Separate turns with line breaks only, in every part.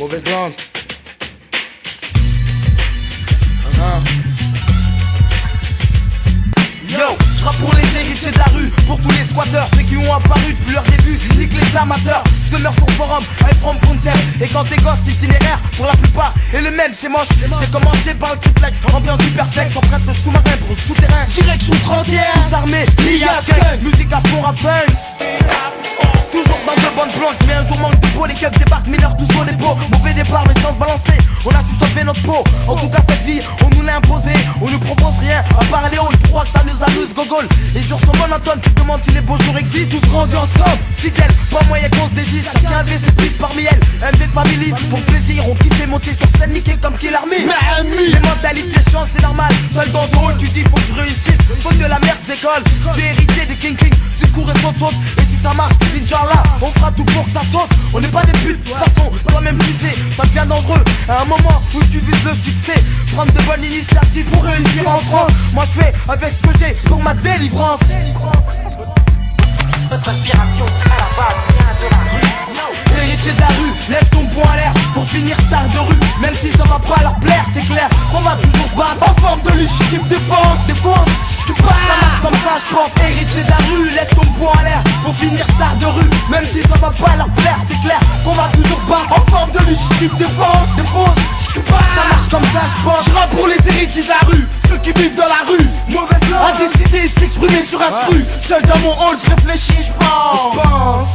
Mauvaise langue. Yo, je rappe pour les héritiers de la rue, pour tous les squatteurs, ceux qui ont apparu depuis leur début, nique les amateurs. Je demeure sur forum, I from concept. Et quand t'es gosse, l'itinéraire, pour la plupart, est le même, c'est moche. J'ai commencé par le triplex, ambiance hyperflex, emprunte le sous-marin pour le souterrain. Direction 31, tous armés, l'IA, musique à fond rappel. Toujours dans de bonnes plantes, mais un jour manque de peau, les keufs débarquent, mineurs tous au dépôt. Mauvais départ, mais sans se balancer, on a su sauver notre peau. En tout cas cette vie, on nous l'a imposé, on nous propose rien, à part les halls, tu crois que ça nous amuse, gogol. Les jours sont monotones, tu te demandes si les beaux jours existent. Tous rendus ensemble, fidèles, pas moyen qu'on se dédise. Chacun avait ses pistes parmi elles, MV Family. Pour plaisir, on kiffe monter sur scène, niquer comme Kill Army. Les mentalités changent, c'est normal, seul dans le hall, tu dis faut que je réussisse. Faut de la merde, j'école, j'ai hérité des King King. Du coup, et saute, et si ça marche, Inch'Allah, on fera tout pour que ça saute. On n'est pas des putes, de toute façon, toi-même tu sais, ça devient dangereux. À un moment où tu vises le succès, prendre de bonnes initiatives pour réussir en France. Moi je fais avec ce que j'ai pour ma délivrance.
Votre inspiration à la base vient de la rue.
Héritier de la rue, lève ton poing en l'air pour finir star de rue. Même si ça va pas leur plaire, c'est clair qu'on va toujours se battre en forme de légitime défense. Défense, tu parles, ça marche comme ça je pense. Héritier de la rue, lève ton poing en l'air pour finir star de rue. Même si ça va pas leur plaire, c'est clair qu'on va toujours se battre en forme de légitime défense. Défense, tu parles, ça marche comme ça je pense.
Je rappe pour les héritiers de la rue, ceux qui vivent dans la rue.
Mauvaise langue,
A décidé de s'exprimer sur un stru. Seul dans mon hall, je réfléchis, je pense.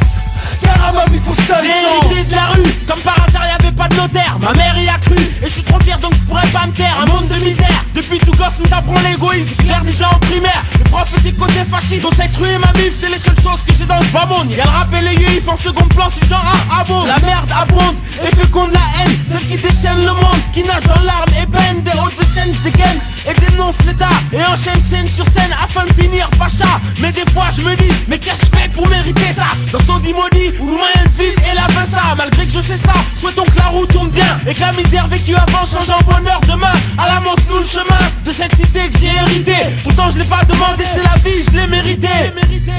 Car à ma vie faut que t'aies
J'ai hérité de la rue, comme par hasard y'avait pas de notaire. Ma mère y a cru, et je suis trop fier donc je pourrais pas me taire. Un monde de misère, depuis tout gosse on t'apprend l'égoïsme. J'perds déjà en primaire, les profs étaient côté fascistes. J'ose truer ma mif, c'est les seules choses que j'ai dans le bas monde. Y'a le rap et les yuifs en second plan, c'est genre un abo. La merde abonde, et féconde la haine. Celle qui déchaîne le monde, qui nage dans l'arme et peine. Des hautes scènes, je dégaine et dénonce l'état. Et enchaîne scène sur scène afin de finir pacha. Mais des fois je me dis, mais qu'est-ce que je fais pour mériter ça? Dans ton dimoni, où le moyen de vivre est la ça. Malgré que je sais ça, souhaitons que la roue tourne bien et que la misère vécue avant change en bonheur demain. À la montre-nous le chemin de cette cité que j'ai hérité. Pourtant je l'ai pas demandé, c'est la vie, je l'ai mérité.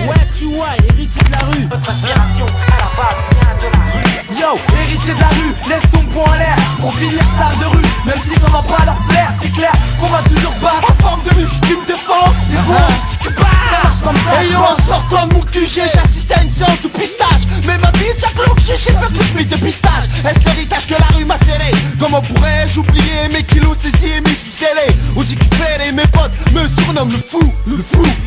Ouais tu vois, héritier de la rue.
Votre inspiration à la base vient de la rue.
yo, héritier de la rue, lève ton poing en l'air pour finir star de rue. Même si ça va pas leur plaire, c'est clair qu'on va toujours se battre en forme de légitime défense. Défense, tu parles, ça marche comme ça.
Et yo, en sortant de mon QG, j'assiste à une séance de pistage. Mais ma vie est Jack Look, j'ai fait que je mets de pistage. Est-ce l'héritage que la rue m'a scellé? Comment pourrais-je oublier mes kilos saisis et mes sous scellés? On dit que tu fais et mes potes me surnomment le fou.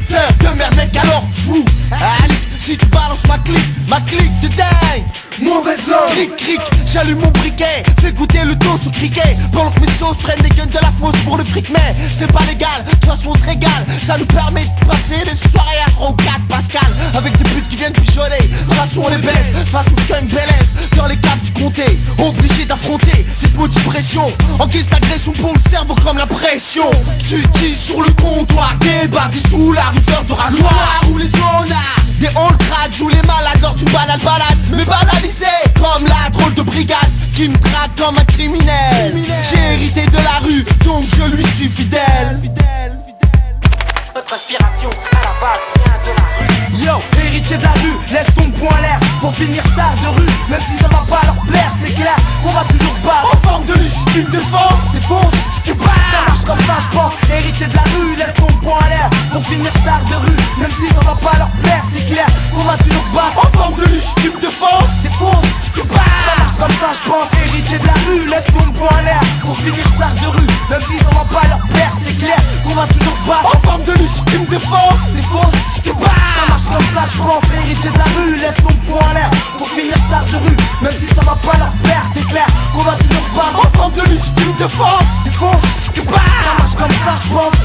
Terre de merde mec alors fou. Allez, si tu balances ma clique de dingue.
Mauvaise langue,
Cric, j'allume mon briquet, fais goûter le dos sous criquet. Pendant que mes sauces prennent des guns de la fausse pour le fric. Mais c'est pas légal, de toute façon on se régale. Ça nous permet de passer des soirées à 3 ou 4 Pascal. Avec des putes qui viennent pigeonner, de toute façon on les baisse. Face au skunk belaise, dans les caves du comté. Obligé d'affronter cette maudite pression. En guise d'agression pour le cerveau comme la pression. Tu dis sur le comptoir, débardé sous la ruseur de rasoir. Où les zones des halls crack, jouent les malades lors d'une balade. Mais banalisé comme la drôle de brigade qui me traque comme un criminel. J'ai hérité de la rue, donc je lui suis fidèle.
Votre inspiration à la base vient de la rue.
yo, héritier de la rue, lève ton poing en l'air pour finir star de rue. Même si ça va pas leur plaire, c'est clair qu'on va toujours se battre en forme de légitime défense. Défense, tu parles, ça marche comme ça je pense. Héritier de la rue, lève ton poing en l'air pour finir star de rue. Même si ça va pas leur plaire, c'est clair qu'on va toujours se battre en forme de légitime défense. Défense, tu parles, ça marche comme ça je pense. Héritier de la rue, lève ton poing en l'air pour finir star de rue. Même si ça va pas leur plaire, c'est clair qu'on va toujours se battre en forme de légitime défense. Défense, tu parles, ça marche comme ça je pense. Héritier de la rue, lève ton poing en l'air pour finir star de rue. Même si ça va pas leur plaire, c'est clair qu'on va toujours se battre en forme de légitime défense. Défense, tu parles, ça marche comme ça je pense.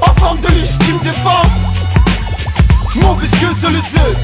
En forme de légitime défense. Mauvaise gueule sur les œufs.